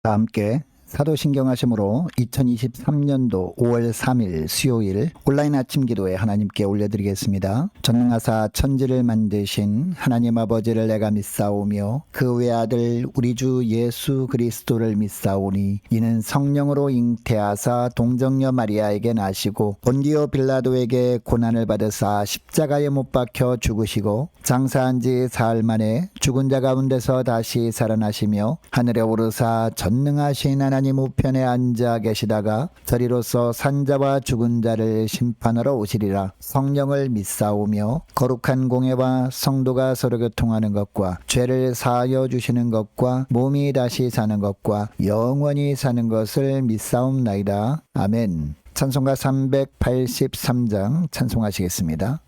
다 함께 사도신경하심으로 2023년도 5월 3일 수요일 온라인 아침 기도에 하나님께 올려드리겠습니다. 전능하사 천지를 만드신 하나님 아버지를 내가 믿사오며 그 외아들 우리 주 예수 그리스도를 믿사오니 이는 성령으로 잉태하사 동정녀 마리아에게 나시고 본디오 빌라도에게 고난을 받으사 십자가에 못 박혀 죽으시고 장사한 지 사흘 만에 죽은 자 가운데서 다시 살아나시며 하늘에 오르사 전능하신 하나님 우편에 앉아 계시다가 저리로서 산자와 죽은 자를 심판하러 오시리라. 성령을 믿사오며 거룩한 공예와 성도가 서로 교통하는 것과 죄를 사하여 주시는 것과 몸이 다시 사는 것과 영원히 사는 것을 믿사옵나이다. 아멘. 찬송가 383장 찬송하시겠습니다.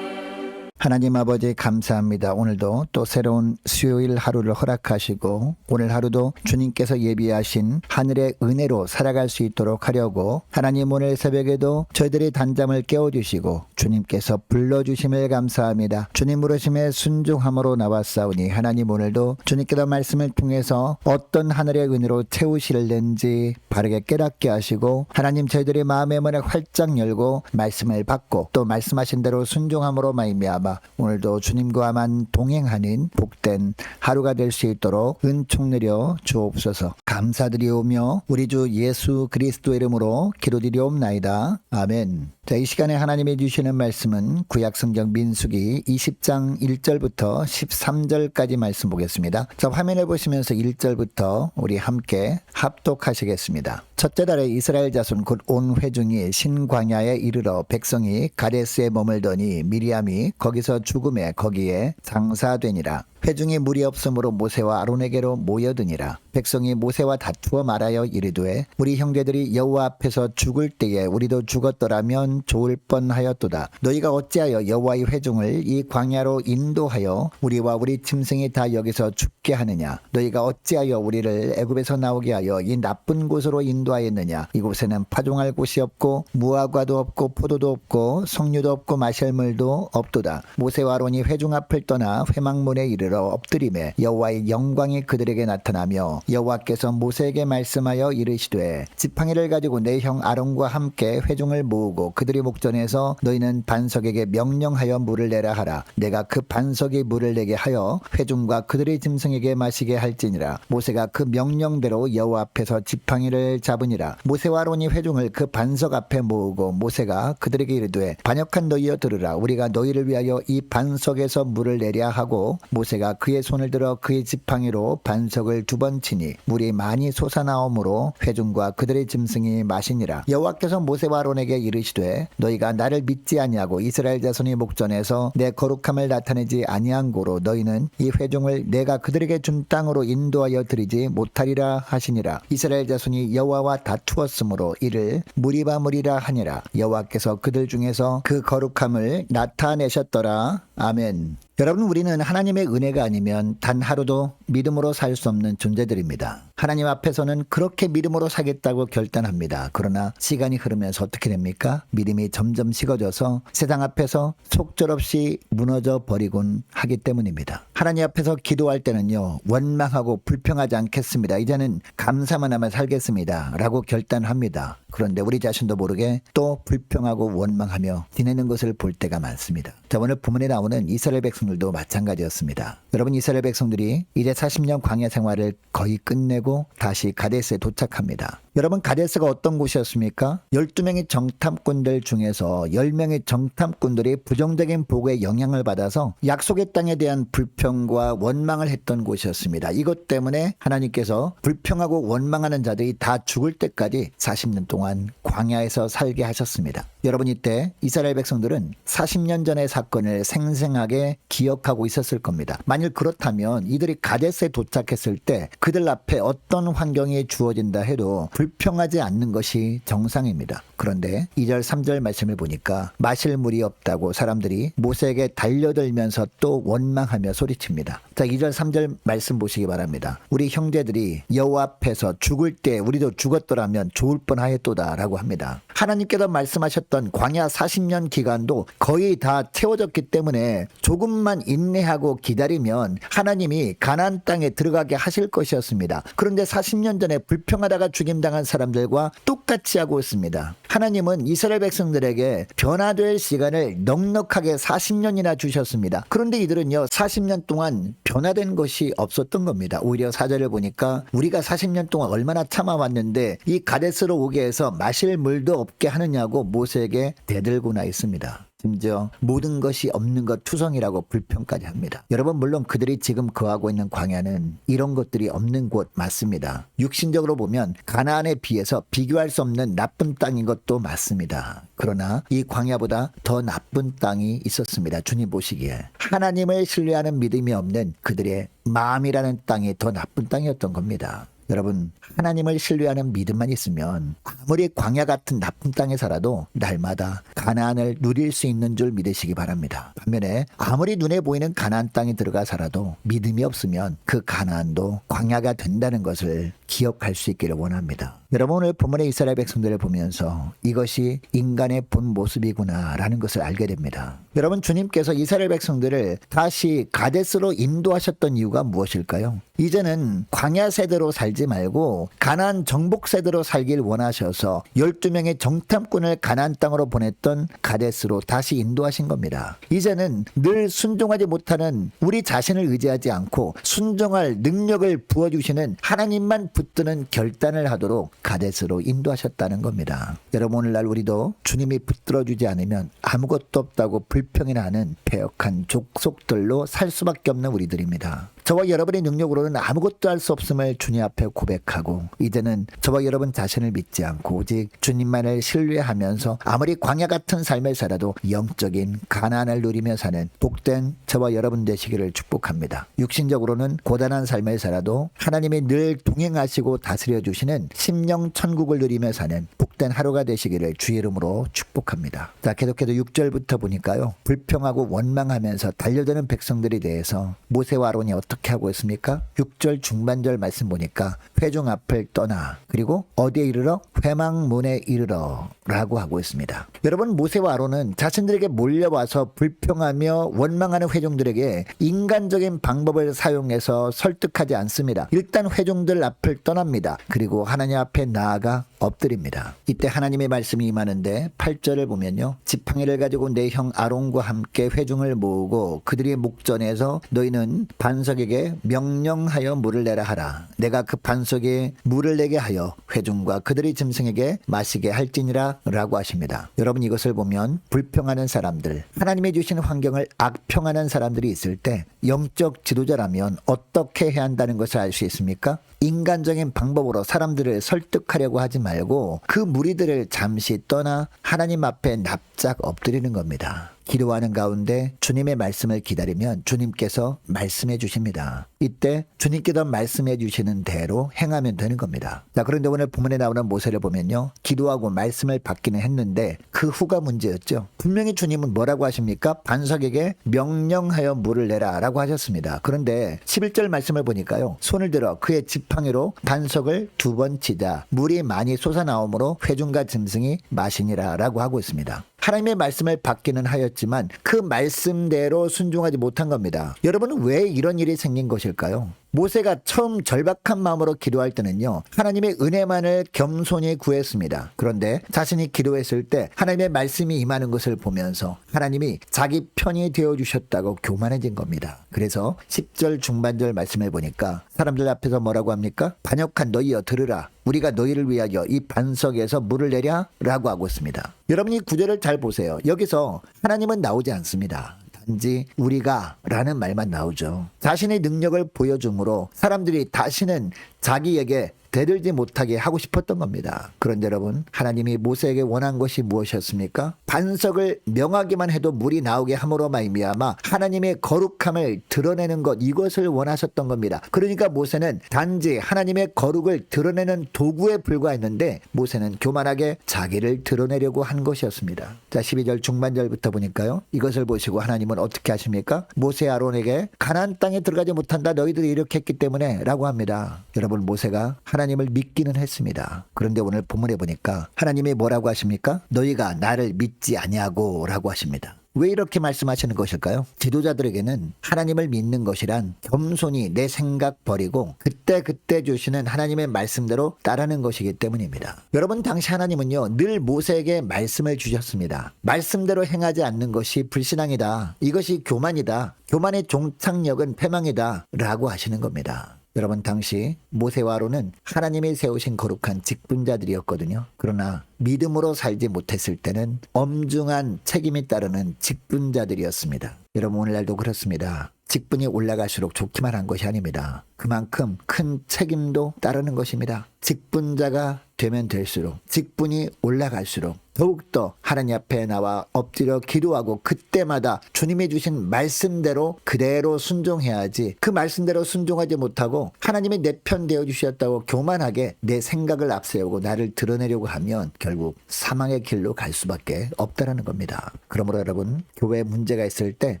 하나님 아버지 감사합니다. 오늘도 또 새로운 수요일 하루를 허락하시고 오늘 하루도 주님께서 예비하신 하늘의 은혜로 살아갈 수 있도록 하려고 하나님 오늘 새벽에도 저희들의 단잠을 깨워주시고 주님께서 불러주심을 감사합니다. 주님 부르심에 순종함으로 나왔사오니 하나님 오늘도 주님께서 말씀을 통해서 어떤 하늘의 은혜로 채우실는지 바르게 깨닫게 하시고 하나님 저희들의 마음의 문을 활짝 열고 말씀을 받고 또 말씀하신 대로 순종함으로 말미암아 오늘도 주님과만 동행하는 복된 하루가 될 수 있도록 은총 내려 주옵소서. 감사드리오며 우리 주 예수 그리스도 이름으로 기도드리옵나이다. 아멘. 자, 이 시간에 하나님이 주시는 말씀은 구약성경 민수기 20장 1절부터 13절까지 말씀 보겠습니다. 자, 화면을 보시면서 1절부터 우리 함께 합독하시겠습니다. 첫째 달에 이스라엘 자손 곧 온 회중이 신광야에 이르러 백성이 가데스에 머물더니 미리암이 거기서 죽음에 거기에 장사되니라. 회중이 물이 없으므로 모세와 아론에게로 모여드니라. 백성이 모세와 다투어 말하여 이르되 우리 형제들이 여호와 앞에서 죽을 때에 우리도 죽었더라면 죽었으면 좋을 뻔하였도다. 너희가 어찌하여 여호와의 회중을 이 광야로 인도하여 우리와 우리 짐승이 다 여기서 죽게 하느냐. 너희가 어찌하여 우리를 애굽에서 나오게 하여 이 나쁜 곳으로 인도하였느냐. 이곳에는 파종할 곳이 없고 무화과도 없고 포도도 없고 석류도 없고 마실 물도 없도다. 모세와 아론이 회중 앞을 떠나 회막문에 이르러 엎드리매 여호와의 영광이 그들에게 나타나며 여호와께서 모세에게 말씀하여 이르시되 지팡이를 가지고 내 형 아론과 함께 회중을 모으고 그들이 목전에서 너희는 반석에게 명령하여 물을 내라 하라. 내가 그 반석이 물을 내게 하여 회중과 그들의 짐승에게 마시게 할지니라. 모세가 그 명령대로 여호와 앞에서 지팡이를 잡으니라. 모세와 아론이 회중을 그 반석 앞에 모으고 모세가 그들에게 이르되 반역한 너희여 들으라. 우리가 너희를 위하여 이 반석에서 물을 내랴 하고 모세가 그의 손을 들어 그의 지팡이로 반석을 2번 치니 물이 많이 솟아나오므로 회중과 그들의 짐승이 마시니라. 여호와께서 모세와 아론에게 이르시되 너희가 나를 믿지 아니하고 이스라엘 자손이 목전에서 내 거룩함을 나타내지 아니한 고로 너희는 이 회중을 내가 그들에게 준 땅으로 인도하여 드리지 못하리라 하시니라. 이스라엘 자손이 여호와와 다투었으므로 이를 무리바무리라 하니라. 여호와께서 그들 중에서 그 거룩함을 나타내셨더라. 아멘. 여러분, 우리는 하나님의 은혜가 아니면 단 하루도 믿음으로 살 수 없는 존재들입니다. 하나님 앞에서는 그렇게 믿음으로 살겠다고 결단합니다. 그러나 시간이 흐르면서 어떻게 됩니까? 믿음이 점점 식어져서 세상 앞에서 속절없이 무너져 버리곤 하기 때문입니다. 하나님 앞에서 기도할 때는요, 원망하고 불평하지 않겠습니다. 이제는 감사만 하며 살겠습니다 라고 결단합니다. 그런데 우리 자신도 모르게 또 불평하고 원망하며 지내는 것을 볼 때가 많습니다. 자, 오늘 본문에 나오는 이스라엘 백성들도 마찬가지였습니다. 여러분, 이스라엘 백성들이 이제 40년 광야 생활을 거의 끝내고 다시 가데스에 도착합니다. 여러분, 가데스가 어떤 곳이었습니까? 12명의 정탐꾼들 중에서 10명의 정탐꾼들이 부정적인 보고에 영향을 받아서 약속의 땅에 대한 불평과 원망을 했던 곳이었습니다. 이것 때문에 하나님께서 불평하고 원망하는 자들이 다 죽을 때까지 40년 동안 광야에서 살게 하셨습니다. 여러분, 이때 이스라엘 백성들은 40년 전의 사건을 생생하게 기억하고 있었을 겁니다. 만일 그렇다면 이들이 가데스에 도착했을 때 그들 앞에 어떤 환경이 주어진다 해도 불평하지 않는 것이 정상입니다. 그런데 2절 3절 말씀을 보니까 마실 물이 없다고 사람들이 모세에게 달려들면서 또 원망하며 소리칩니다. 자, 2절 3절 말씀 보시기 바랍니다. 우리 형제들이 여호와 앞에서 죽을 때 우리도 죽었더라면 좋을 뻔하였도다 라고 합니다. 하나님께서 말씀하셨던 광야 40년 기간도 거의 다 채워졌기 때문에 조금만 인내하고 기다리면 하나님이 가나안 땅에 들어가게 하실 것이었습니다. 그런데 40년 전에 불평하다가 죽임당한 사람들과 똑같이 하고 있습니다. 하나님은 이스라엘 백성들에게 변화될 시간을 넉넉하게 40년이나 주셨습니다. 그런데 이들은요, 40년 동안 변화된 것이 없었던 겁니다. 오히려 4절을 보니까 우리가 40년 동안 얼마나 참아왔는데 이 가데스로 오게 해서 마실 물도 없게 하느냐고 모세에게 대들고나 있습니다. 심지어 모든 것이 없는 것 투성이라고 불평까지 합니다. 여러분, 물론 그들이 지금 거하고 있는 광야는 이런 것들이 없는 곳 맞습니다. 육신적으로 보면 가나안에 비해서 비교할 수 없는 나쁜 땅인 것도 맞습니다. 그러나 이 광야보다 더 나쁜 땅이 있었습니다. 주님 보시기에 하나님을 신뢰하는 믿음이 없는 그들의 마음이라는 땅이 더 나쁜 땅이었던 겁니다. 여러분, 하나님을 신뢰하는 믿음만 있으면 아무리 광야 같은 나쁜 땅에 살아도 날마다 가나안을 누릴 수 있는 줄 믿으시기 바랍니다. 반면에 아무리 눈에 보이는 가나안 땅에 들어가 살아도 믿음이 없으면 그 가나안도 광야가 된다는 것을 기억할 수 있기를 원합니다. 여러분, 오늘 본문의 이스라엘 백성들을 보면서 이것이 인간의 본 모습이구나 라는 것을 알게 됩니다. 여러분, 주님께서 이스라엘 백성들을 다시 가데스로 인도하셨던 이유가 무엇일까요? 이제는 광야 세대로 살지 말고 가나안 정복 세대로 살길 원하셔서 12명의 정탐꾼을 가나안 땅으로 보냈던 가데스로 다시 인도하신 겁니다. 이제는 늘 순종하지 못하는 우리 자신을 의지하지 않고 순종할 능력을 부어주시는 하나님만 붙드는 결단을 하도록 가데스로 인도하셨다는 겁니다. 여러분, 오늘날 우리도 주님이 붙들어주지 않으면 아무것도 없다고 불평이나 하는 패역한 족속들로 살 수밖에 없는 우리들입니다. 저와 여러분의 능력으로는 아무것도 할 수 없음을 주님 앞에 고백하고 이제는 저와 여러분 자신을 믿지 않고 오직 주님만을 신뢰하면서 아무리 광야 같은 삶을 살아도 영적인 가나안을 누리며 사는 복된 저와 여러분 되시기를 축복합니다. 육신적으로는 고단한 삶을 살아도 하나님이 늘 동행하시고 다스려 주시는 심령 천국을 누리며 사는 복 복된 하루가 되시기를 주의 이름으로 축복합니다. 자, 계속해서 6절부터 보니까요. 불평하고 원망하면서 달려드는 백성들에 대해서 모세와 아론이 어떻게 하고 있습니까? 6절 중반절 말씀 보니까 회중 앞을 떠나 그리고 어디에 이르러? 회막문에 이르러 라고 하고 있습니다. 여러분, 모세와 아론은 자신들에게 몰려와서 불평하며 원망하는 회중들에게 인간적인 방법을 사용해서 설득하지 않습니다. 일단 회중들 앞을 떠납니다. 그리고 하나님 앞에 나아가 엎드립니다. 이때 하나님의 말씀이 임하는데 8절을 보면요. 지팡이를 가지고 내 형 아론과 함께 회중을 모으고 그들이 목전에서 너희는 반석에게 명령하여 물을 내라 하라. 내가 그 반석에 물을 내게 하여 회중과 그들의 짐승에게 마시게 할지니라 라고 하십니다. 여러분, 이것을 보면 불평하는 사람들, 하나님이 주신 환경을 악평하는 사람들이 있을 때 영적 지도자라면 어떻게 해야 한다는 것을 알 수 있습니까? 인간적인 방법으로 사람들을 설득하려고 하지 말고 그 무리들을 잠시 떠나 하나님 앞에 납작 엎드리는 겁니다. 기도하는 가운데 주님의 말씀을 기다리면 주님께서 말씀해 주십니다. 이때 주님께서 말씀해 주시는 대로 행하면 되는 겁니다. 자, 그런데 오늘 본문에 나오는 모세를 보면요. 기도하고 말씀을 받기는 했는데 그 후가 문제였죠. 분명히 주님은 뭐라고 하십니까? 반석에게 명령하여 물을 내라 라고 하셨습니다. 그런데 11절 말씀을 보니까요. 손을 들어 그의 지팡이로 반석을 2번 치자 물이 많이 솟아나오므로 회중과 짐승이 마시니라 라고 하고 있습니다. 하나님의 말씀을 받기는 하였지만 그 말씀대로 순종하지 못한 겁니다. 여러분은 왜 이런 일이 생긴 것일까요? 모세가 처음 절박한 마음으로 기도할 때는요. 하나님의 은혜만을 겸손히 구했습니다. 그런데 자신이 기도했을 때 하나님의 말씀이 임하는 것을 보면서 하나님이 자기 편이 되어주셨다고 교만해진 겁니다. 그래서 10절 중반절 말씀을 보니까 사람들 앞에서 뭐라고 합니까? 반역한 너희여 들으라. 우리가 너희를 위하여 이 반석에서 물을 내랴 라고 하고 있습니다. 여러분이 구절을 잘 보세요. 여기서 하나님은 나오지 않습니다. 단지 우리가 라는 말만 나오죠. 자신의 능력을 보여줌으로 사람들이 다시는 자기에게 대들지 못하게 하고 싶었던 겁니다. 그런데 여러분, 하나님이 모세에게 원한 것이 무엇이었습니까? 반석을 명하기만 해도 물이 나오게 함으로 말미암아 하나님의 거룩함을 드러내는 것, 이것을 원하셨던 겁니다. 그러니까 모세는 단지 하나님의 거룩을 드러내는 도구에 불과했는데 모세는 교만하게 자기를 드러내려고 한 것이었습니다. 자, 12절 중반절부터 보니까요. 이것을 보시고 하나님은 어떻게 하십니까? 모세 아론에게 가나안 땅에 들어가지 못한다 너희들이 이렇게 했기 때문에 라고 합니다. 여러분, 모세가 하나님을 믿기는 했습니다. 그런데 오늘 본문에 보니까 하나님이 뭐라고 하십니까? 너희가 나를 믿지 아니하고 라고 하십니다. 왜 이렇게 말씀하시는 것일까요? 지도자들에게는 하나님을 믿는 것이란 겸손히 내 생각 버리고 그때 주시는 하나님의 말씀대로 따르는 것이기 때문입니다. 여러분, 당시 하나님은요 늘 모세에게 말씀을 주셨습니다. 말씀대로 행하지 않는 것이 불신앙이다. 이것이 교만이다. 교만의 종착역은 패망이다 라고 하시는 겁니다. 여러분, 당시 모세와 아론은 하나님이 세우신 거룩한 직분자들이었거든요. 그러나 믿음으로 살지 못했을 때는 엄중한 책임이 따르는 직분자들이었습니다. 여러분, 오늘날도 그렇습니다. 직분이 올라갈수록 좋기만 한 것이 아닙니다. 그만큼 큰 책임도 따르는 것입니다. 직분자가 되면 될수록, 직분이 올라갈수록 더욱더 하나님 앞에 나와 엎드려 기도하고 그때마다 주님이 주신 말씀대로 그대로 순종해야지, 그 말씀대로 순종하지 못하고 하나님이 내 편 되어주셨다고 교만하게 내 생각을 앞세우고 나를 드러내려고 하면 결국 사망의 길로 갈 수밖에 없다라는 겁니다. 그러므로 여러분, 교회에 문제가 있을 때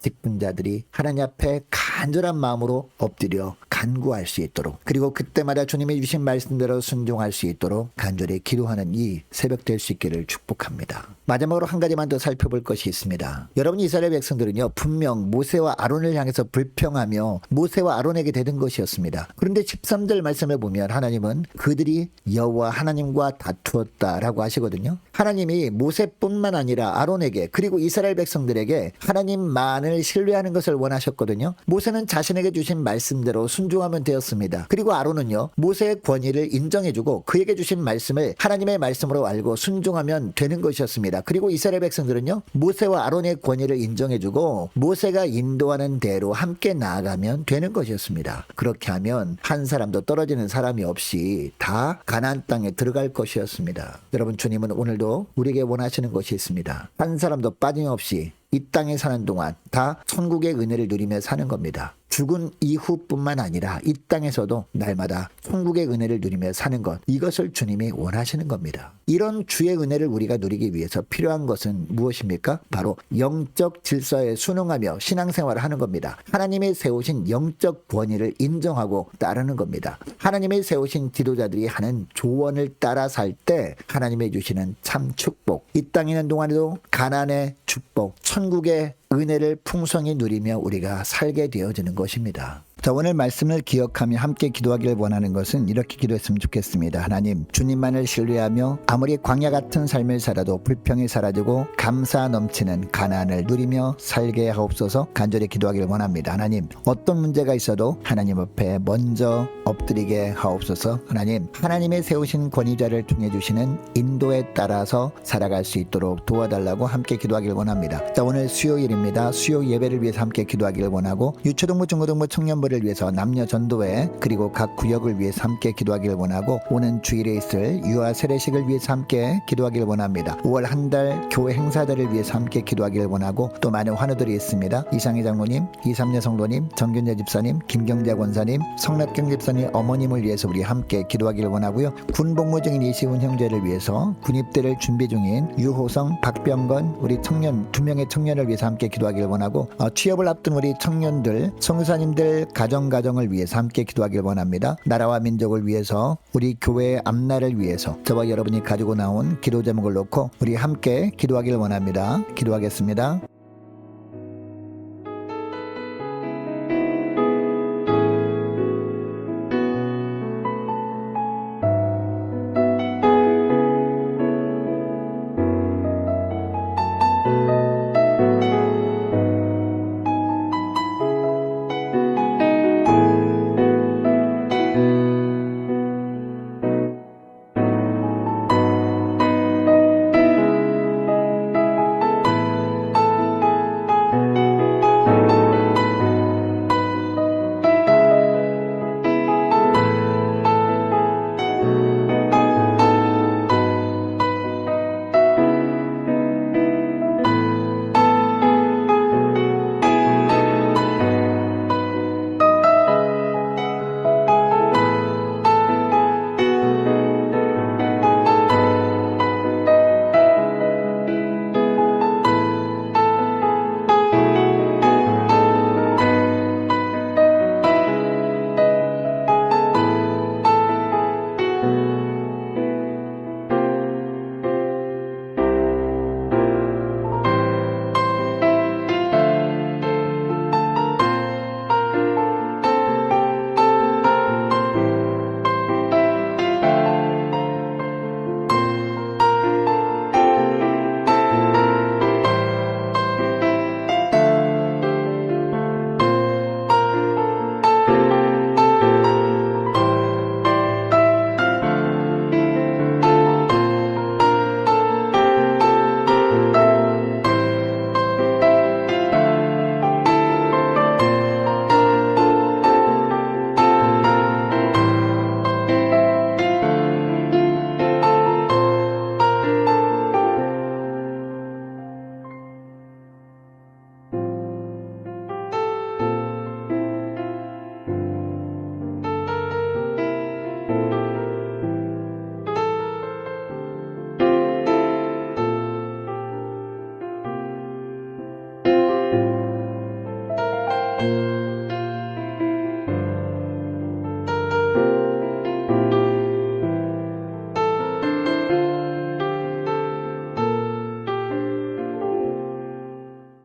직분자들이 하나님 앞에 간절한 마음으로 엎드려 간구할 수 있도록, 그리고 그때마다 주님이 주신 말씀대로 순종할 수 있도록 간절히 기도하는 이 새벽 될 수 있기를 축복합니다. 마지막으로 한 가지만 더 살펴볼 것이 있습니다. 여러분, 이스라엘 백성들은요 분명 모세와 아론을 향해서 불평하며 모세와 아론에게 대든 것이었습니다. 그런데 13절 말씀을 보면 하나님은 그들이 여호와 하나님과 다투었다라고 하시거든요. 하나님이 모세뿐만 아니라 아론에게 그리고 이스라엘 백성들에게 하나님만을 신뢰하는 것을 원하셨거든요. 모세는 자신에게 주신 말씀대로 순종하면 되었습니다. 그리고 아론은요 모세의 권위를 인정해주고 그에게 주신 말씀을 하나님의 말씀으로 알고 순종하면 되는 것이었습니다. 그리고 이스라엘 백성들은요 모세와 아론의 권위를 인정해주고 모세가 인도하는 대로 함께 나아가면 되는 것이었습니다. 그렇게 하면 한 사람도 떨어지는 사람이 없이 다 가나안 땅에 들어갈 것이었습니다. 여러분, 주님은 오늘도 우리에게 원하시는 것이 있습니다. 한 사람도 빠짐없이 이 땅에 사는 동안 다 천국의 은혜를 누리며 사는 겁니다. 죽은 이후뿐만 아니라 이 땅에서도 날마다 천국의 은혜를 누리며 사는 것, 이것을 주님이 원하시는 겁니다. 이런 주의 은혜를 우리가 누리기 위해서 필요한 것은 무엇입니까? 바로 영적 질서에 순응하며 신앙생활을 하는 겁니다. 하나님이 세우신 영적 권위를 인정하고 따르는 겁니다. 하나님이 세우신 지도자들이 하는 조언을 따라 살 때 하나님이 주시는 참 축복, 이 땅에 있는 동안에도 가난의 축복, 천국의 은혜를 풍성히 누리며 우리가 살게 되어지는 것입니다. 자, 오늘 말씀을 기억하며 함께 기도하기를 원하는 것은 이렇게 기도했으면 좋겠습니다. 하나님, 주님만을 신뢰하며 아무리 광야 같은 삶을 살아도 불평이 사라지고 감사 넘치는 가난을 누리며 살게 하옵소서. 간절히 기도하기를 원합니다. 하나님, 어떤 문제가 있어도 하나님 앞에 먼저 엎드리게 하옵소서. 하나님, 하나님의 세우신 권위자를 통해 주시는 인도에 따라서 살아갈 수 있도록 도와달라고 함께 기도하기를 원합니다. 자, 오늘 수요일입니다. 수요 예배를 위해서 함께 기도하기를 원하고, 유초등부, 중고등부, 청년부를 위해서 남녀 전도회, 그리고 각 구역을 위해서 함께 기도하기를 원하고, 오는 주일에 있을 유아 세례식을 위해서 함께 기도하기를 원합니다. 5월 한 달 교회 행사들을 위해서 함께 기도하기를 원하고, 또 많은 환우들이 있습니다. 이상희 장로님, 이삼례 성도님, 정균재 집사님, 김경재 권사님, 성락경 집사님 어머님을 위해서 우리 함께 기도하기를 원하고요. 군 복무 중인 이시훈 형제를 위해서, 군입대를 준비 중인 유호성, 박병건 우리 청년 2명의 청년을 위해서 함께 기도하기를 원하고, 취업을 앞둔 우리 청년들, 성사님들 가정을 위해서 함께 기도하길 원합니다. 나라와 민족을 위해서, 우리 교회의 앞날을 위해서 저와 여러분이 가지고 나온 기도 제목을 놓고 우리 함께 기도하길 원합니다. 기도하겠습니다.